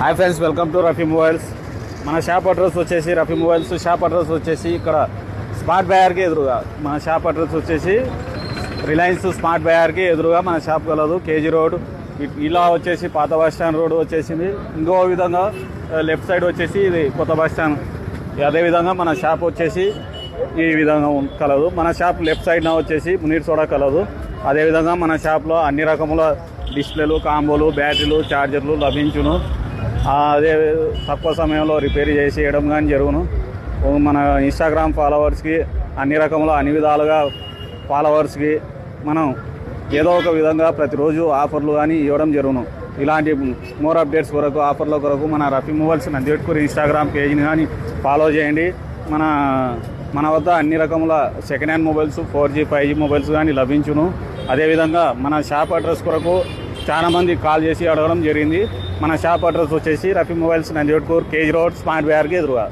Hi friends, welcome to Rafi mobiles. మన shop address వచ్చేసి Rafi mobiles. Shop address వచ్చేసి ఇక్కడ స్మార్ట్ బజార్కి ఎదురుగా. మన షాప్ అడ్రస్ వచ్చేసి రిలయన్స్ స్మార్ట్ బజార్కి ఎదురుగా మన షాప్ కలదు. కేజీ రోడ్ ఇలా వచ్చేసి పాత బస్ స్టాండ్ రోడ్ వచ్చేసింది. ఇంకో విధంగా లెఫ్ట్ సైడ్ వచ్చేసి ఇది కొత్త బస్ స్టాండ్. అదేవిధంగా మన షాప్ వచ్చేసి ఈ విధంగా కలదు. మన షాప్ లెఫ్ట్ సైడ్న వచ్చేసి మునీర్ సోడా కలదు. అదేవిధంగా మన షాప్లో అన్ని రకముల డిస్ప్లేలు, కాంబోలు, బ్యాటరీలు, ఛార్జర్లు లభించును. అదే తక్కువ సమయంలో రిపేర్ చేసి ఇవ్వడం కానీ జరుగును. మన ఇన్స్టాగ్రామ్ ఫాలోవర్స్కి అన్ని విధాలుగా ఫాలోవర్స్కి మనం ఏదో ఒక విధంగా ప్రతిరోజు ఆఫర్లు కానీ ఇవ్వడం జరుగును. ఇలాంటి మోర్ అప్డేట్స్ కొరకు, ఆఫర్ల కొరకు మన రఫీ మొబైల్స్ నందివెట్కూరు ఇన్స్టాగ్రామ్ పేజ్ని కానీ ఫాలో చేయండి. మన వద్ద అన్ని రకముల second hand mobiles, 4G 5G mobiles కానీ లభించును. అదేవిధంగా మన షాప్ అడ్రస్ కొరకు చాలామంది కాల్ చేసి అడగడం జరిగింది. మన షాప్ అడ్రస్ వచ్చేసి రఫీ మొబైల్స్ నందివెట్కూరు, కేజీ రోడ్, స్మార్ట్ బజార్కి ఎదురుగా.